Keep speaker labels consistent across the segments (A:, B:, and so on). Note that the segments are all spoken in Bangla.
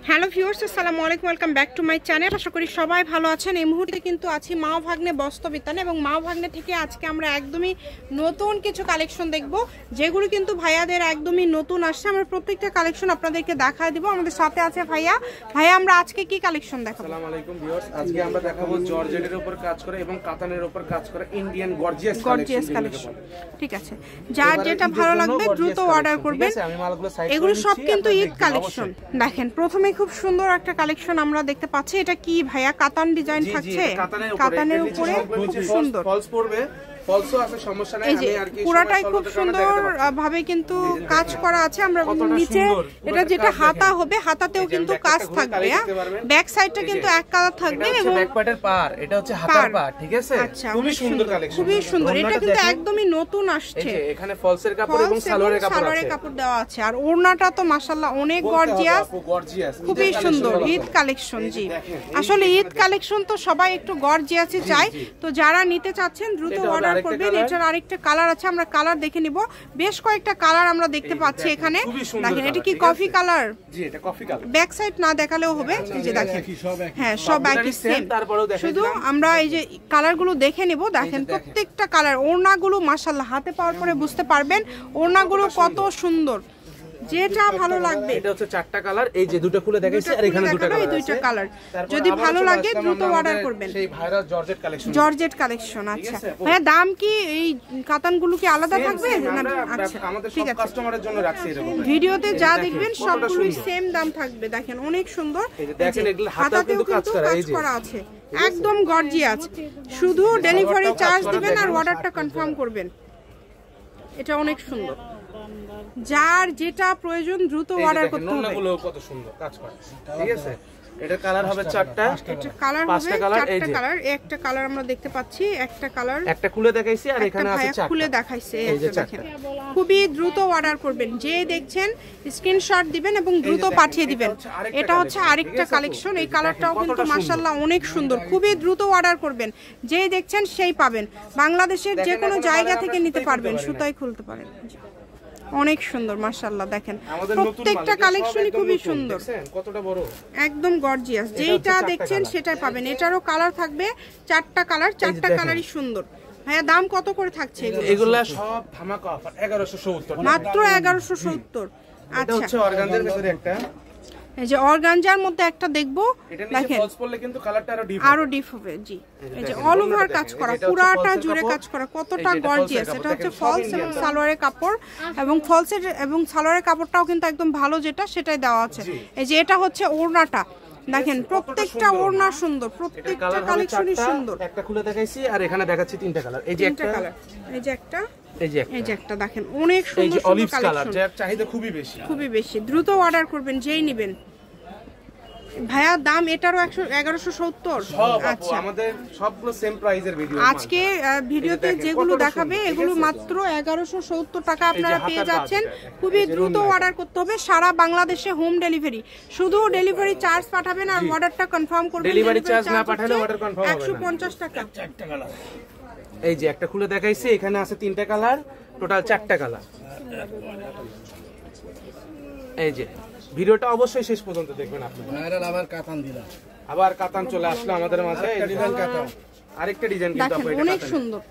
A: হ্যালো ভিউয়ার্স, আসসালামু আলাইকুম, welcome back to my channel. আশা করি সবাই ভালো আছেন। এই মুহূর্তে কিন্তু আছি মা ভাগ্নে বস্ত্রবিতানে, এবং মা ভাগ্নে থেকে আজকে আমরা একদমই নতুন কিছু কালেকশন দেখব, যেগুলো কিন্তু ভাইয়াদের একদমই নতুন আসছে। আমরা প্রত্যেকটা কালেকশন আপনাদেরকে দেখায় দিব। আমাদের সাথে আছে ভাইয়া। ভাইয়া, আমরা আজকে কি কালেকশন দেখাবো?
B: আসসালামু আলাইকুম ভিউয়ার্স, আজকে আমরা দেখাবো জর্জেটের উপর কাজ করে এবং কাতানের উপর কাজ করে ইন্ডিয়ান গর্জিয়াস কালেকশন।
A: ঠিক আছে, যার যেটা ভালো লাগবে দ্রুত অর্ডার করবেন। এগুলো সব কিন্তু ঈদ কালেকশন। দেখেন, প্রথমে খুব সুন্দর একটা কালেকশন আমরা দেখতে পাচ্ছি। এটা কি ভাইয়া? কাতান ডিজাইন থাকছে, কাতানের উপরে খুব সুন্দর
B: ফলস পড়বে। ফলসও আছে, সমস্যা নাই। আমি আর কি
A: পুরোটাই খুব সুন্দর ভাবে কিন্তু কাজ করা আছে। আমরা নিচে এটা যেটা হাতা হবে, হাতাতেও কিন্তু কাজ থাকবে। ব্যাক সাইডটা কিন্তু এক কালার থাকবে এবং
B: ব্যাক পার্টের পার, এটা হচ্ছে হাতার পার। ঠিক আছে,
A: আচ্ছা,
B: খুবই সুন্দর কালেকশন,
A: খুবই সুন্দর। এটা কিন্তু একদমই নতুন আসছে।
B: এই যে এখানে ফলসের কাপড় এবং সালোয়ারের কাপড়
A: দেওয়া আছে। আর ওড়নাটা তো মাশাআল্লাহ অনেক গর্জিয়াস, খুবই সুন্দর ঈদ কালেকশন। জি, আসলে ঈদ কালেকশন তো সবাই একটু গর্জিয়াসই চায়। তো যারা নিতে চাচ্ছেন দ্রুত অর্ডার করবেন। এটার আরেকটা কালার আছে, আমরা কালার দেখে নিব। বেশ কয়েকটা কালার আমরা দেখতে পাচ্ছি এখানে। দেখেন, এটা কি কফি কালার?
B: জি, এটা কফি কালার।
A: ব্যাক সাইড না দেখালেও হবে। এই যে দেখেন, হ্যাঁ সব একই সেম। শুধু আমরা এই যে কালারগুলো দেখে নিব। দেখেন, প্রত্যেকটা কালার, ওড়নাগুলো মাশাআল্লাহ হাতে পাওয়ার পরে বুঝতে পারবেন ওড়নাগুলো কত সুন্দর। যেটা ভালো লাগবে,
B: এটা হচ্ছে চারটা কালার। এই যে দুটো খুলে দেখাইছি, আর এখানে দুটো কালার, এই দুইটা
A: কালার। যদি ভালো লাগে দ্রুত অর্ডার করবেন।
B: সেই viral georgette collection,
A: georgette collection. আচ্ছা ভাইয়া, দাম কি এই কাতানগুলো কি আলাদা থাকবে?
B: আচ্ছা, আমাদের সব কাস্টমারের জন্য রাখছি এরকম।
A: ভিডিওতে যা দেখবেন সবগুলো সেম দাম থাকবে। দেখেন, অনেক সুন্দর।
B: দেখেন, এগুলো হাতাতেও কিন্তু কাজ করা
A: আছে, একদম গর্জিয়াস। শুধু ডেলিভারি চার্জ দিবেন আর অর্ডারটা কনফার্ম করবেন। এটা অনেক সুন্দর। যার যেটা প্রয়োজন দ্রুত অর্ডার করতে হবে।
B: কত সুন্দর কাজ করে। ঠিক আছে, এটা কালার হবে চারটা,
A: এটা কালার হবে চারটা কালার। একটা কালার আমরা দেখতে পাচ্ছি, একটা কালার
B: একটা খুলে দেখাইছি, আর এখানে আছে চারটা
A: খুলে দেখাইছে। দেখেন, খুবই দ্রুত অর্ডার করবেন। যে দেখছেন স্ক্রিনশট দিবেন এবং দ্রুত পাঠিয়ে দিবেন। এটা হচ্ছে আরেকটা কালেকশন। এই কালারটাও কিন্তু মাশাআল্লাহ অনেক সুন্দর। খুবই দ্রুত অর্ডার করবেন। যে দেখছেন সেই পাবেন। বাংলাদেশের যে কোনো জায়গা থেকে নিতে পারবেন, সুতাই খুলতে পারেন। অনেক সুন্দর মাশাআল্লাহ। দেখেন, প্রত্যেকটা কালেকশনই খুবই সুন্দর,
B: কতটা বড়,
A: একদম গর্জিয়াস। যেটা দেখছেন সেটাই পাবেন। এটারও কালার থাকবে চারটা কালার, চারটা কালারই সুন্দর। হ্যাঁ, দাম কত করে থাকছে
B: এগুলা? সব ধামাকা অফার, 1170
A: মাত্র 1170।
B: এটা হচ্ছে অর্গানজার ভিতরে একটা।
A: এই যে অর্গানজার মধ্যে একটা দেখবো। দেখেন,
B: ফলস পড়লে কিন্তু কালারটা
A: আরো ডিপ হবে। জি, এই যে অল ওভার কাজ করা, পুরাটা জুড়ে কাজ করা, কতটা গর্জিয়াস। এটা হচ্ছে ফলস এবং সালোয়ারের কাপড়, এবং ফলসের এবং সালোয়ারের কাপড়টাও কিন্তু একদম ভালো, যেটা সেটাই দেওয়া আছে। এই যে এটা হচ্ছে ওড়নাটা। দেখেন, প্রত্যেকটা ওড়না সুন্দর, প্রত্যেকটা কালেকশনই সুন্দর।
B: একটা খুলে দেখাইছি, আর এখানে দেখাচ্ছি তিনটা কালার। এই যে একটা
A: কালার, এই যে একটা,
B: এই যে
A: একটা। দেখেন, অনেক সুন্দর
B: অলিভ কালার, যার চাহিদা খুবই বেশি।
A: দ্রুত অর্ডার করবেন, যেই নেবেন। ভাইয়া, দাম এটারও 1170।
B: আচ্ছা, আমাদের সবগুলো সেম প্রাইসের ভিডিও।
A: আজকে ভিডিওতে যেগুলো দেখাবে এগুলো মাত্র 1170 টাকা আপনারা পেয়ে যাচ্ছেন। খুবই দ্রুত অর্ডার করতে হবে। সারা বাংলাদেশে হোম ডেলিভারি। শুধু ডেলিভারি চার্জ পাঠাবেন আর অর্ডারটা কনফার্ম করবেন।
B: ডেলিভারি চার্জ না পাঠালে অর্ডার কনফার্ম হবে না।
A: 150 টাকা।
B: চারটা কালার। এই যে একটা খুলে দেখাইছি, এখানে আছে তিনটা কালার, টোটাল চারটা কালার। এই যে ভিডিওটা অবশ্যই শেষ পর্যন্ত দেখবেন আপনারা। আবার কাতান চলে আসলো আমাদের মাঝে। আরেকটা ডিজাইন কিন্তু
A: অনেক সুন্দর।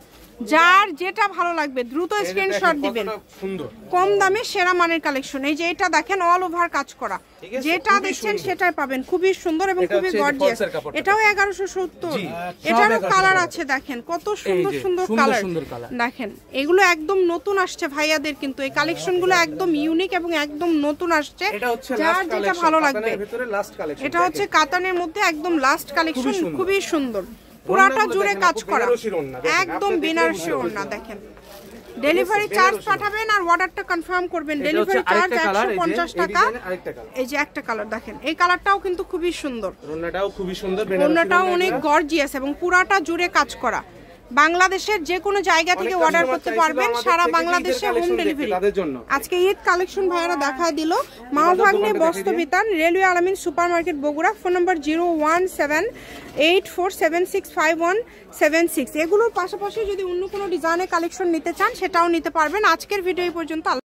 A: যার যেটা ভালো লাগবে দ্রুত স্ক্রিনশট দিবেন। কম দামে সেরা মানের কালেকশন। এই যে এটা দেখেন, অল ওভার কাজ করা। যেটা দেখছেন সেটাই পাবেন। খুবই সুন্দর এবং খুবই গর্জিয়াস। এটাও 1170। এটারও কালার আছে। দেখেন, কত সুন্দর সুন্দর কালার। দেখেন, এগুলো একদম নতুন আসছে ভাইয়াদের, কিন্তু এই কালেকশনগুলো একদম ইউনিক এবং একদম নতুন আসছে। যার যেটা ভালো লাগবে। এটা হচ্ছে কাতানের মধ্যে একদম লাস্ট কালেকশন। খুবই সুন্দর, পুরাটা জুড়ে কাজ করা, একদম বেনারসি ওড়না। দেখেন, ডেলিভারি চার্জ পাঠাবেন আর অর্ডারটা কনফার্ম করবেন। ডেলিভারি চার্জ 150 টাকা। এই যে একটা কালার দেখেন, এই কালারটাও কিন্তু খুবই সুন্দর। ওড়নাটাও অনেক গর্জিয়াস এবং পুরাটা জুড়ে কাজ করা। বাংলাদেশের যে কোনো জায়গা থেকে অর্ডার করতে পারবেন। সারা বাংলাদেশে হোম ডেলিভারি। আজকে ঈদ কালেকশন ভাইয়ারা দেখায় দিল। মা ভাগ্নে বস্ত্রবিতান, রেলওয়ে আলামিন সুপার মার্কেট, বগুড়া। ফোন নম্বর 01784765176। এগুলোর পাশাপাশি যদি অন্য কোনো ডিজাইনের কালেকশন নিতে চান সেটাও নিতে পারবেন। আজকের ভিডিও এই পর্যন্ত।